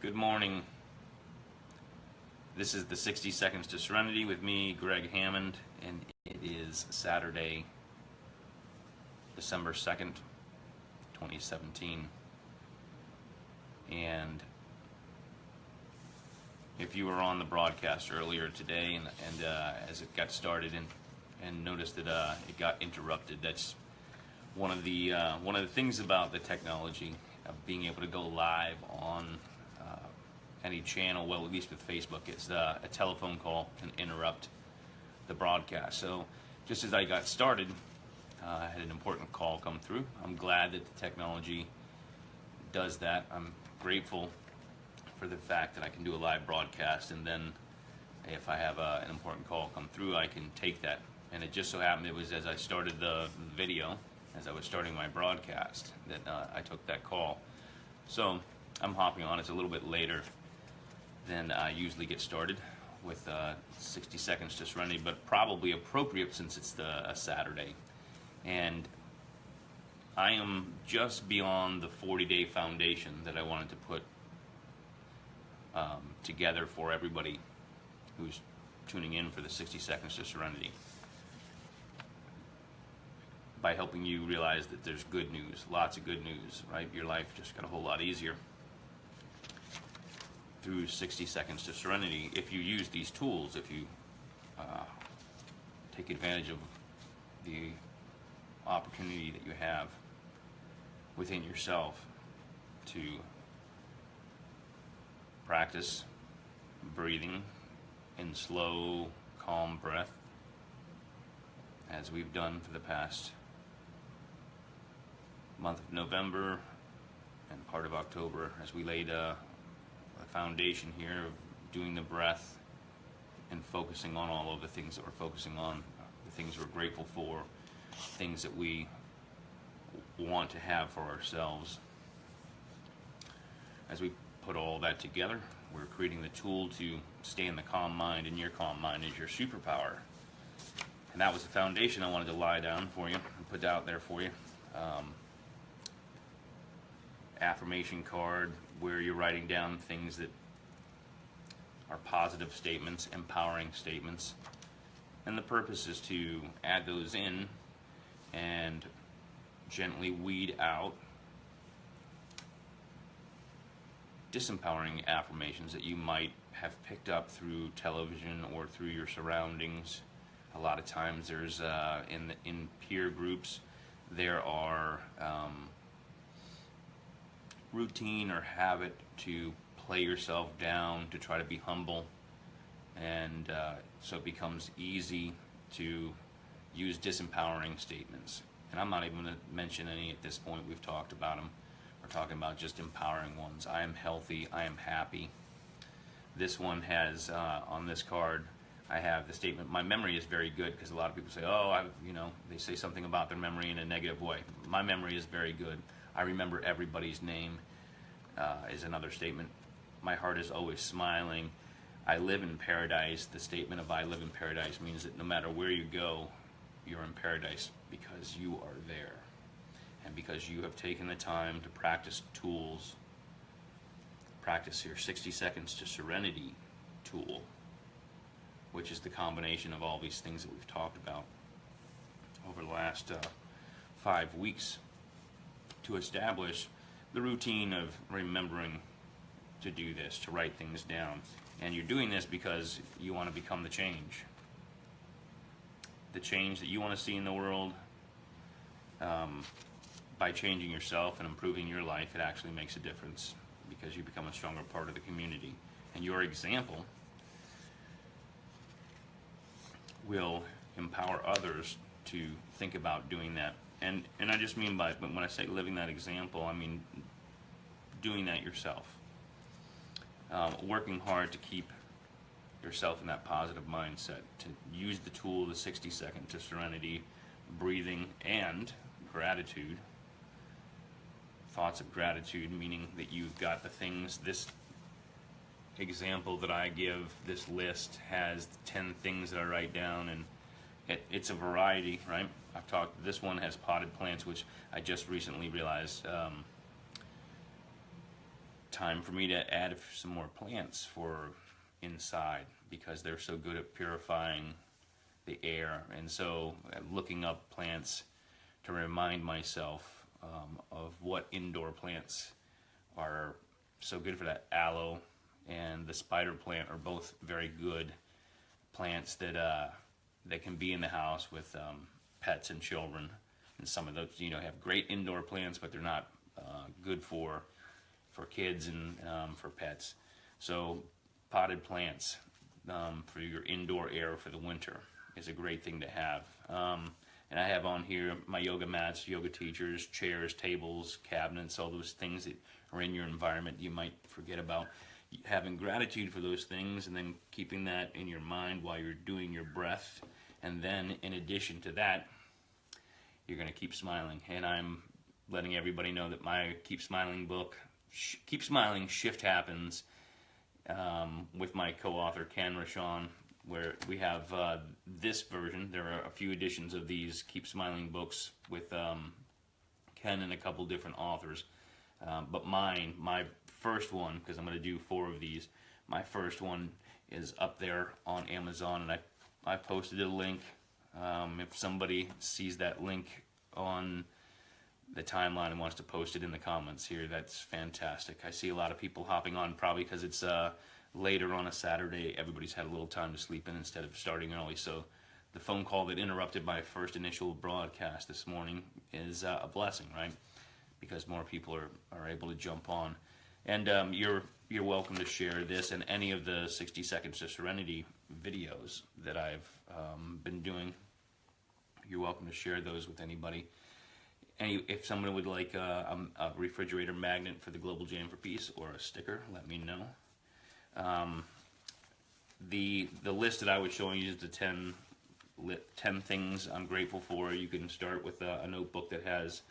Good morning. This is the 60 Seconds to Serenity with me, Gregg Hammond, and it is Saturday, December 2nd, 2017. And if you were on the broadcast earlier today and as it got started and noticed that it got interrupted, that's one of the things about the technology of being able to go live on any channel. Well, at least with Facebook, is a telephone call can interrupt the broadcast. So just as I got started, I had an important call come through. I'm glad that the technology does that. I'm grateful for the fact that I can do a live broadcast, and then if I have an important call come through, I can take that. And it just so happened it was as I started the video, as I was starting my broadcast, that I took that call. So I'm hopping on. It's a little bit later than I usually get started with 60 Seconds to Serenity, but probably appropriate since it's a Saturday. And I am just beyond the 40-day foundation that I wanted to put together for everybody who's tuning in for the 60 Seconds to Serenity, by helping you realize that there's good news, lots of good news, right? Your life just got a whole lot easier through 60 Seconds to Serenity if you use these tools, if you take advantage of the opportunity that you have within yourself to practice breathing in slow, calm breath, as we've done for the past month of November and part of October, as we laid a foundation here of doing the breath and focusing on all of the things that we're focusing on, the things we're grateful for, things that we want to have for ourselves. As we put all that together, we're creating the tool to stay in the calm mind, and your calm mind is your superpower. And that was the foundation I wanted to lie down for you and put out there for you. Affirmation card where you're writing down things that are positive statements, empowering statements. And the purpose is to add those in and gently weed out disempowering affirmations that you might have picked up through television or through your surroundings. A lot of times there's in peer groups there are routine or habit to play yourself down, to try to be humble, and so it becomes easy to use disempowering statements. And I'm not even going to mention any at this point. We've talked about them. We're talking about just empowering ones. I am healthy. I am happy. This one has on this card, I have the statement, my memory is very good, because a lot of people say, oh, they say something about their memory in a negative way. My memory is very good. I remember everybody's name, is another statement. My heart is always smiling. I live in paradise. The statement of I live in paradise means that no matter where you go, you're in paradise because you are there. And because you have taken the time to practice tools, practice your 60 Seconds to Serenity tool, which is the combination of all these things that we've talked about over the last 5 weeks, to establish the routine of remembering to do this, to write things down. And you're doing this because you want to become the change that you want to see in the world. By changing yourself and improving your life, it actually makes a difference, because you become a stronger part of the community. And your example will empower others to think about doing that. And I just mean by, when I say living that example, I mean doing that yourself. Working hard to keep yourself in that positive mindset, to use the tool, the 60 Second to Serenity, breathing, and gratitude. Thoughts of gratitude, meaning that you've got the things. This example that I give, this list, has 10 things that I write down, and it's a variety, right? This one has potted plants, which I just recently realized time for me to add some more plants for inside, because they're so good at purifying the air. And so looking up plants to remind myself of what indoor plants are so good for that. Aloe and the spider plant are both very good plants that can be in the house with pets and children. And some of those, have great indoor plants, but they're not good for kids and for pets. So potted plants for your indoor air for the winter is a great thing to have. And I have on here my yoga mats, yoga teachers, chairs, tables, cabinets, all those things that are in your environment you might forget about. Having gratitude for those things, and then keeping that in your mind while you're doing your breath. And then in addition to that, you're going to keep smiling. And I'm letting everybody know that my Keep Smiling book, Keep Smiling, Shift Happens, with my co-author Ken Rashawn, where we have this version. There are a few editions of these Keep Smiling books with Ken and a couple different authors. But my first one, because I'm going to do 4 of these, my first one is up there on Amazon, and I posted a link. If somebody sees that link on the timeline and wants to post it in the comments here, that's fantastic. I see a lot of people hopping on, probably because it's later on a Saturday. Everybody's had a little time to sleep in instead of starting early. So the phone call that interrupted my first initial broadcast this morning is a blessing, right? Because more people are able to jump on. And you're welcome to share this and any of the 60 Seconds to Serenity videos that I've been doing. You're welcome to share those with anybody. If someone would like a refrigerator magnet for the Global Jam for Peace or a sticker, let me know. The list that I was showing you is the 10 things I'm grateful for. You can start with a notebook that has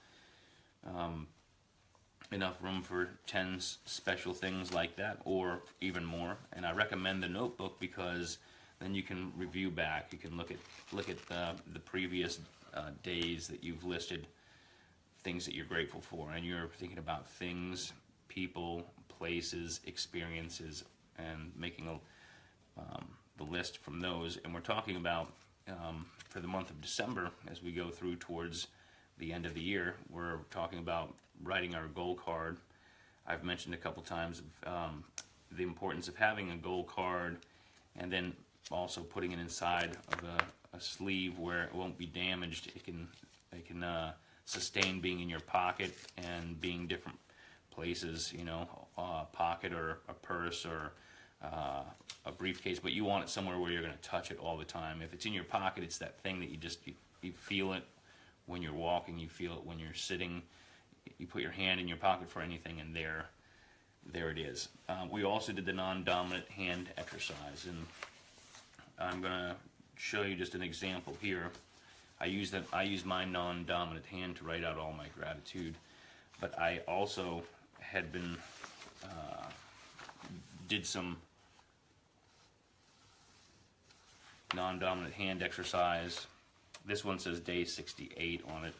enough room for 10 special things like that, or even more. And I recommend the notebook because then you can review back. You can look at the previous days that you've listed things that you're grateful for, and you're thinking about things, people, places, experiences, and making the list from those. And we're talking about for the month of December, as we go through towards the end of the year, we're talking about writing our goal card. I've mentioned a couple times the importance of having a goal card, and then also putting it inside of a sleeve where it won't be damaged. It can sustain being in your pocket and being different places, a pocket or a purse or a briefcase, but you want it somewhere where you're going to touch it all the time. If it's in your pocket, it's that thing that you feel it when you're walking, you feel it when you're sitting. You put your hand in your pocket for anything, and there it is. We also did the non-dominant hand exercise, and I'm going to show you just an example here. I use my non-dominant hand to write out all my gratitude, but I also had been did some non-dominant hand exercise. This one says day 68 on it,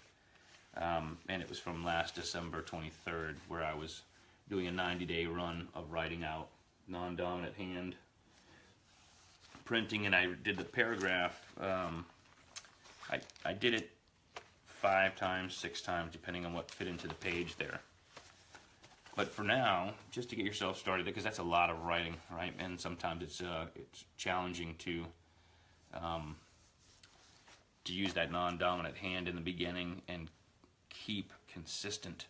and it was from last December 23rd, where I was doing a 90-day run of writing out non-dominant hand printing, and I did the paragraph. I did it 5 times, 6 times, depending on what fit into the page there. But for now, just to get yourself started, because that's a lot of writing, right? And sometimes it's challenging to use that non-dominant hand in the beginning and keep consistent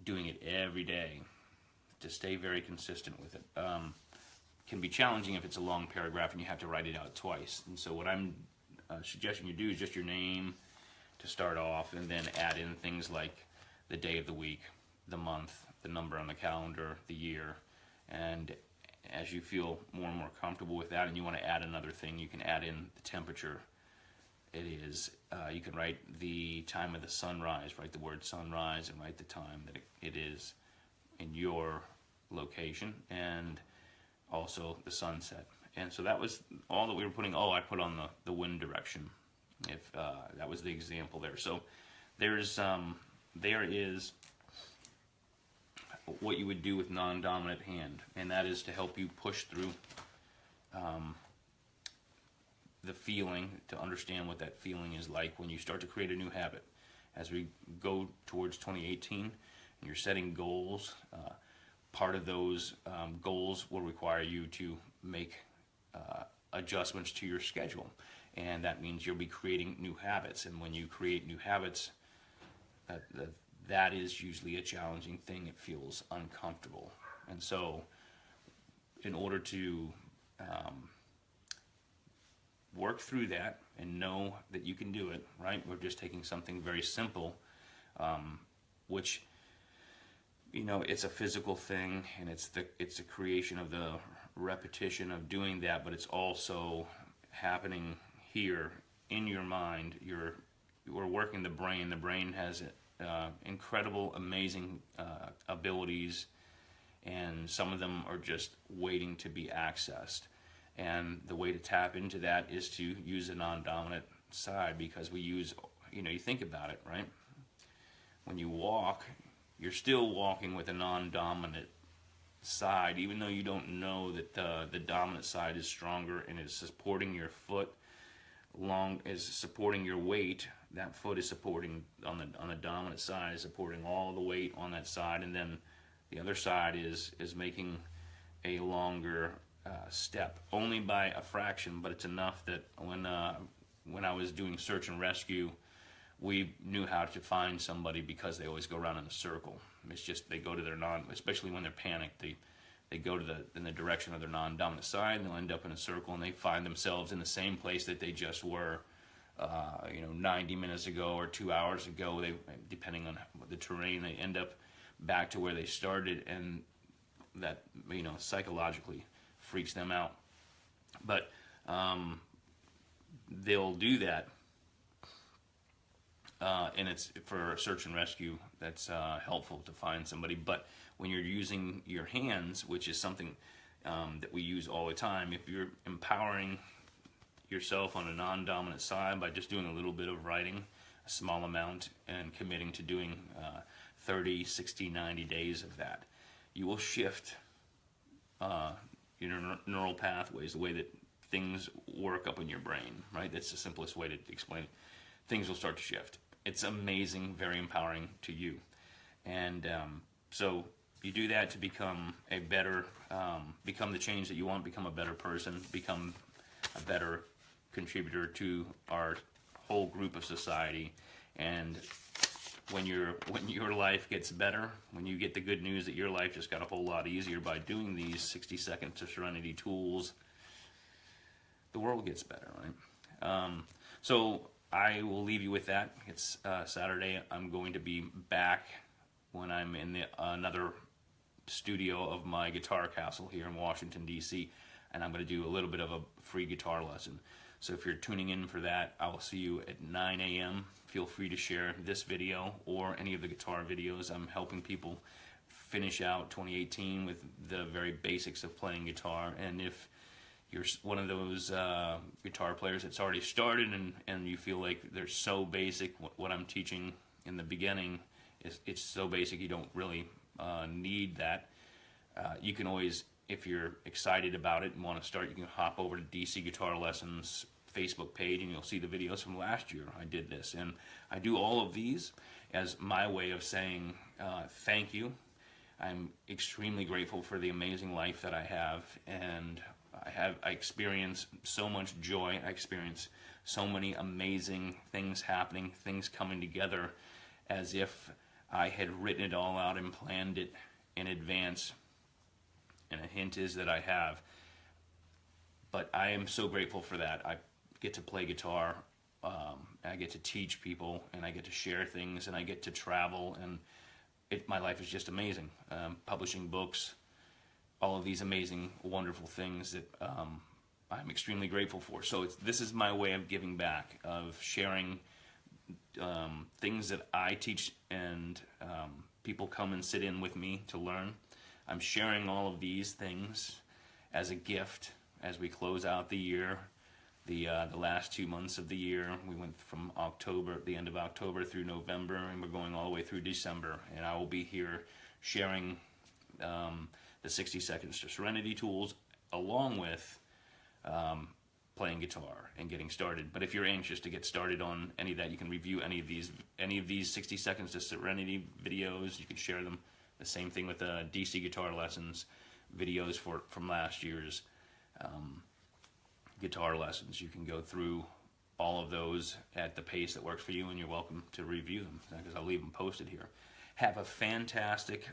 doing it every day, to stay very consistent with it. Can be challenging if it's a long paragraph and you have to write it out twice. And so what I'm suggesting you do is just your name to start off, and then add in things like the day of the week, the month, the number on the calendar, the year. And as you feel more and more comfortable with that and you want to add another thing, you can add in the temperature. It is, you can write the time of the sunrise, write the word sunrise, and write the time that it is in your location, and also the sunset. And so that was all that we were putting. Oh, I put on the wind direction, if that was the example there. So there is what you would do with non-dominant hand, and that is to help you push through the feeling, to understand what that feeling is like when you start to create a new habit. As we go towards 2018 and you're setting goals, part of those goals will require you to make adjustments to your schedule, and that means you'll be creating new habits. And when you create new habits, that is usually a challenging thing. It feels uncomfortable, and so in order to work through that and know that you can do it, right? We're just taking something very simple, which, you know, it's a physical thing, and it's a creation of the repetition of doing that, but it's also happening here in your mind. You're working the brain. The brain has incredible, amazing abilities, and some of them are just waiting to be accessed. And the way to tap into that is to use a non-dominant side, because we use, you know, you think about it, right? When you walk, you're still walking with a non-dominant side, even though you don't know that the dominant side is stronger and is supporting your foot, is supporting your weight. That foot is supporting on the dominant side, is supporting all the weight on that side, and then the other side is making a longer step, only by a fraction, but it's enough that when I was doing search and rescue, we knew how to find somebody, because they always go around in a circle. It's just they go to their especially when they're panicked, they go to in the direction of their non-dominant side, and they'll end up in a circle, and they find themselves in the same place that they just were, 90 minutes ago or 2 hours ago. They, depending on the terrain, they end up back to where they started, and that, psychologically freaks them out. But they'll do that, and it's for search and rescue. That's helpful to find somebody. But when you're using your hands, which is something that we use all the time, if you're empowering yourself on a non-dominant side by just doing a little bit of writing, a small amount, and committing to doing 30, 60, 90 days of that, you will shift your neural pathways, the way that things work up in your brain, right? That's the simplest way to explain it. Things will start to shift. It's amazing, very empowering to you. And so you do that to become a better, become the change that you want, become a better person, become a better contributor to our whole group of society. And when your life gets better, when you get the good news that your life just got a whole lot easier by doing these 60 Second to Serenity tools, the world gets better, right? So I will leave you with that. It's Saturday. I'm going to be back when I'm in another studio of my guitar castle here in Washington, D.C., and I'm going to do a little bit of a free guitar lesson. So if you're tuning in for that, I will see you at 9 a.m. Feel free to share this video or any of the guitar videos. I'm helping people finish out 2018 with the very basics of playing guitar. And if you're one of those guitar players that's already started and you feel like they're so basic, what I'm teaching in the beginning it's so basic you don't really need that, you can always, if you're excited about it and want to start, you can hop over to DC Guitar Lessons Facebook page and you'll see the videos from last year. I did this, and I do all of these as my way of saying thank you. I'm extremely grateful for the amazing life that I have, and I experience so much joy. I experience so many amazing things happening, things coming together as if I had written it all out and planned it in advance. And a hint is that I have. But I am so grateful for that. I get to play guitar, I get to teach people, and I get to share things, and I get to travel, and my life is just amazing. Publishing books, all of these amazing, wonderful things that I'm extremely grateful for. So this is my way of giving back, of sharing things that I teach, and people come and sit in with me to learn. I'm sharing all of these things as a gift as we close out the year. The last 2 months of the year, we went from the end of October through November, and we're going all the way through December. And I will be here sharing the 60 Seconds to Serenity tools, along with playing guitar and getting started. But if you're anxious to get started on any of that, you can review any of these 60 Seconds to Serenity videos. You can share them. The same thing with the DC guitar lessons videos from last year's guitar lessons. You can go through all of those at the pace that works for you, and you're welcome to review them because I'll leave them posted here. Have a fantastic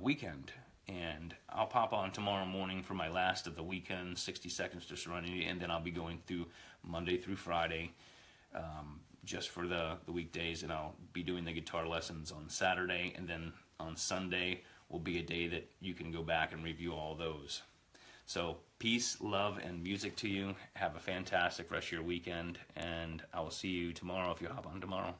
weekend, and I'll pop on tomorrow morning for my last of the weekend 60 Seconds to Serenity, and then I'll be going through Monday through Friday just for the weekdays, and I'll be doing the guitar lessons on Saturday, and then on Sunday will be a day that you can go back and review all those. So peace, love, and music to you. Have a fantastic rest of your weekend, and I will see you tomorrow if you hop on tomorrow.